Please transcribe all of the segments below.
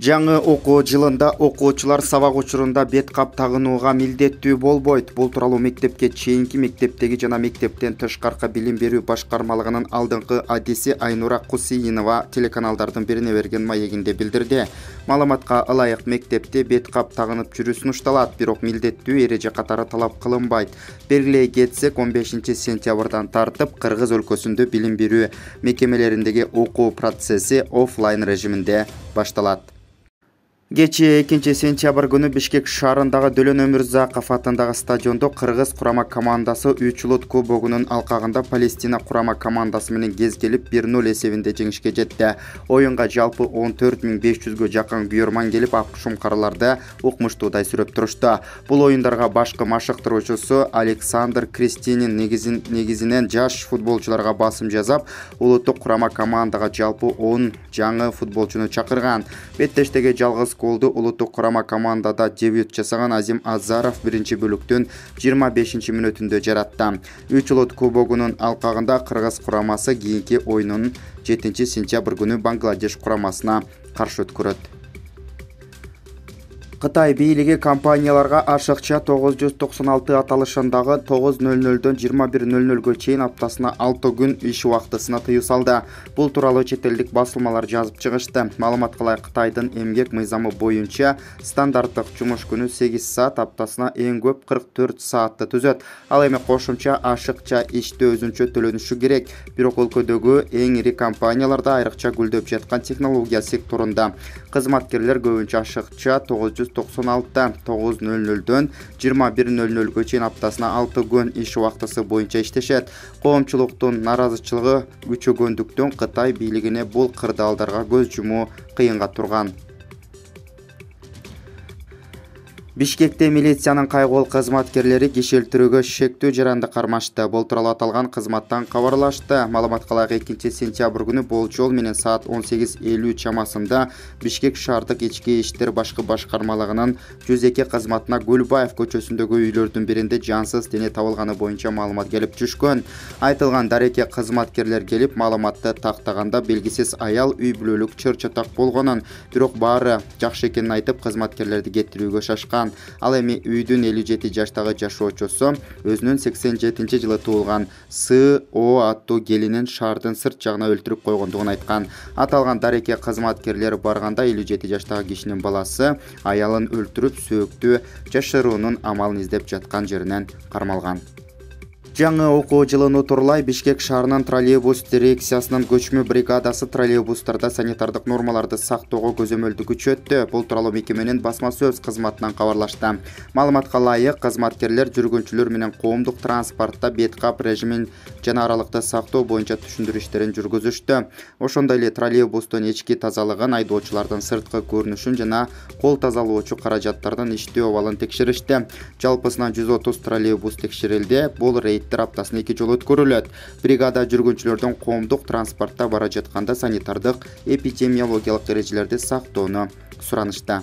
Жаңы окуу жылында окуучулар сабак учурунда бет кап тагынууга милдеттүү болбойт. Бул тууралуу мектепке чейинки мектептеги жана мектептен тышкаркы билим берүү башкармалыгынын алдыңкы адиси Айнура Кусиинова телеканалдардын бирине берген маегинде билдирди. Маалыматка ылайык мектепте бет кап тагынып жүрүү сунушталат, бирок милдеттүү эреже катары талап кылынбайт. Белгилей кетсек, 15 сентябрдан тартып Кыргыз өлкөсүндө билим берүү мекемелериндеги окуу процесси оффлайн режиминде башталат. Кечээ 2 сентябрь күнү Бишкек шаарындагы Дөлөн Өмүрзаков атындагы стадиондо Кыргыз курама командасы 3 улут кубогунун алкагында Палестина курама командасы менен кезгелип 1-0 эсебинде жеңишке жетти. Оюнга жалпы 14500гө жакын күйөрман келип, акшумкарларды укмуштуудай сүрөп турушту. Бул оюндарга башкы машыктыруучусу Александр Кристинин негизинен жаш футболчуларга басым жасап, улуттук курама командага жалпы 10 жаңы футболчуну чакырган. Беттештеги жалгыз голду улуттук курама командада дебют жасаган Азим Азаров биринчи бөлүктүн 25-мүнөтүндө жаратты. 3 улут кубогунун алкагында Кыргыз курамасы кийинки оюнун 7 сентябрь күнү Бангладеш курамасына каршы өткөрөт. Кытай бийлиги компанияларга ашыкча 996 аталышындагы 9:00дөн 21:00гө чейин аптасына 6 күн иш убактысына тыюу салды. Бул тууралуу чет элдик басылмалар жазып чыгышты. Маалыматка ылайык Кытайдын эмгек мыйзамы боюнча стандарттык жумуш күнү 8 саат, аптасына эң көп 44 саатты түзөт. Ал эми кошумча ашыкча иште өзүнчө төлөнүшү керек. Бирок өлкөдөгү эң ири компанияларда, айрыкча гүлдөп жаткан технология секторунда кызматкерлер көбүнчө ашыкча 996 9:00дөн 21:00гө чейин аптасына 6 күн иш убактысы боюнча иштешет. Коомчулуктун наразычылыгы күчөгөндүктөн Кытай бийлигине бул кырдаалдарга көз жумуу кыйынга турган. Бишкекте милициянын кайгыл кызматкерлери кишилтирүүгө шектүү жаранды кармашты. Бул тууралуу аталган кызматтан кабарлашты. Маалыматка ылайык 2 сентябрь күнү болжол менен саат 18:50 чамасында Бишкек шаардык ички иштер башкы башкармалыгынын 102 кызматына Гүлбаев көчөсүндөгү үйлөрдүн биринде жансыз дене табылганы боюнча маалымат келип түшкөн. Айтылган дарекке кызматкерлер келип, маалыматты тактаганда белгисиз аял үй бүлөлүк чыр-чатак болгонун, бирок баары жакшы экенин айтып, кызматкерлерди кетирүүгө шашкан. Ал эми үйдүн 57 жаштагы жашоочусу өзүнүн 87-жылы туулган С.О. аттуу келинин шаардын сырт жагына өлтүрүп койгондугун айткан. Аталган дарекке кызматкерлер барганда 57 жаштагы кишинин баласы аялын өлтүрүп сөөктү жашыруунун амалын издеп жаткан жеринен кармалган. Жаңы окуу жылын утурлай Бишкек шаарынын троллейбус дирекциясынын көчмө бригадасы троллейбустарда санитардык нормаларды сактоого көзөмөлдү күчөттү. Бул тууралуу мекеменин басма сөз кызматынан кабарлашты. Маалыматка ылайык, кызматкерлер жүргүнчүлөр менен коомдук транспортто бет кап режимин жана аралыкты сактоо боюнча түшүндүрүү иштерин жүргүзүштү. Ошондой эле троллейбустун ички тазалыгын, айдоочулардын сырткы көрүнүшүн жана кол тазалоочу каражаттардын иштөө абалын текшеришти. Жалпысынан 130 троллейбус текшерилди. Бул рейдтер аптасына 2 жолу өткөрүлөт. Бригада жүргүнчүлөрдөн коомдук транспортто бара жатканда санитардык эпидемиологиялык эрежелерди сактоону суранышты.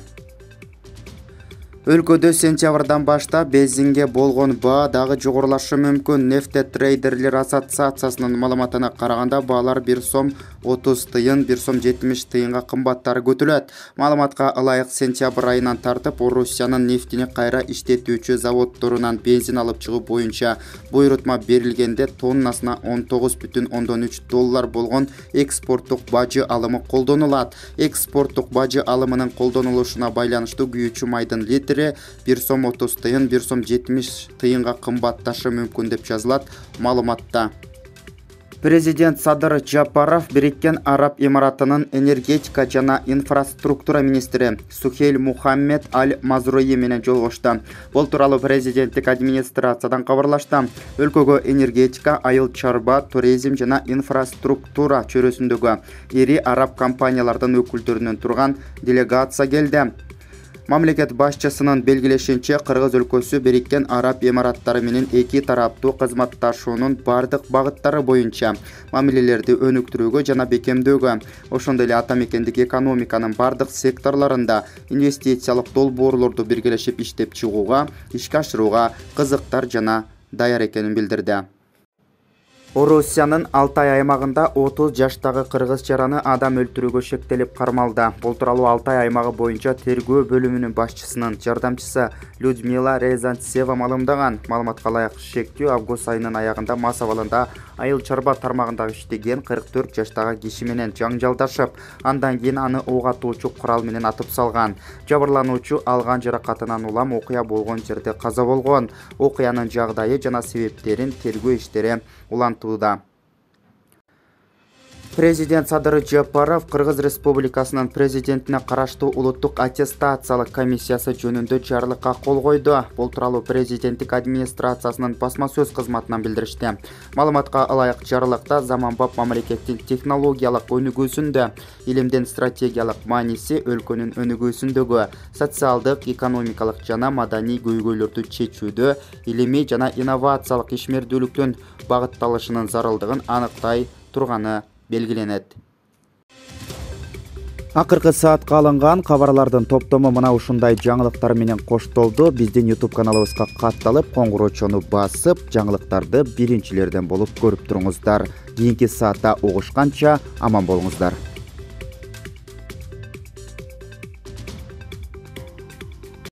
Өлкөдө сентябрдан баштап бензинге болгон баа дагы жогорулашы мүмкүн. Нефтетрейдерлер ассоциациясынын маалыматына караганда баалар 1 сом 30 тыйын, 1 сом 70 тыйынга кымбаттары көтүлөт. Маалыматка ылайык сентябрь айынан тартып Орусиянын нефтини кайра иштетүүчү заводдорунан бензин алып чыгуу боюнча буйрутма берилгенде тоннасына $19,3 болгон экспорттук бажы алымы колдонулат. Экспорттук бажы алымынын колдонулушуна байланыштуу күйүүчү майдын литри 1 сом 30 тыйын, 1 сом 70 тыйынга кымбатташы мүмкүн деп жазылат маалыматта. Президент Садыр Жапаров Бириккен Араб Эмаратынын энергетика жана инфраструктура министри Сухейл Мухаммед Аль-Мазруи менен жолугушты. Бул тууралуу президенттик администрациядан кабарлашты. Өлкөгө энергетика, айыл чарба, туризм жана инфраструктура чөйрөсүндөгү ири араб компаниялардын өкүлдөрүнөн турган делегация келди. Мамлекет башчысынын белгилешинче, Кыргыз өлкөсү Бириккен Араб Эмираттары менен эки тараптуу кызматташуунун бардык багыттары боюнча мамилелерди өнүктүрүүгө жана бекемдөөгө, ошондой эле ата мекендик экономиканын бардык секторлорунда инвестициялык долбоорлорду биргелешип иштеп чыгууга, ишке ашырууга кызыктар жана даяр экенин билдирди. Орусиянын Алтай аймагында 30 жаштагы кыргыз жараны адам өлтүрүүгө шектелип кармалды. Бул тууралуу Алтай аймагы боюнча тергөө бөлүмүнүн башчысынын жардамчысы Людмила Рязанцева маалымдаган. Маалыматка ылайык, шектүү август айынын аягында мас абалында айыл чарба тармагында иштеген 44 жаштагы киши менен жаңжалдашып, андан кийин аны ок атуучу курал менен атып салган. Жабырлануучу алган жаракатынан улам окуя болгон жерде каза болгон. Окуянын жагдайы жана себептерин тергөө иштери улантууда. Президент Садыр Жапаров Кыргыз Республикасынын президентине караштуу улуттук аттестациялык комиссиясы жөнүндө жарлыкка кол койду. Бул тууралуу президенттик администрациясынын басма сөз кызматынан билдиришти. Маалыматка ылайык, жарлыкта заманбап мамлекеттин технологиялык өнүгүүсүндө илимдин стратегиялык мааниси, өлкөнүн өнүгүүсүндөгү социалдык, экономикалык жана маданий көйгөйлөрдү чечүүдө илимий жана инновациялык ишмердүүлүктүн багытталышынын зарылдыгын аныктай турганы белгиленет. Акыркы саатка алынган кабарлардын топтому мына ушундай жаңылыктар менен коштолду. Биздин YouTube каналыбызга катталып, коңгуроочону басып, жаңылыктарды биринчилерден болуп көрүп туруңуздар. Кийинки саатта угушканча аман болуңуздар.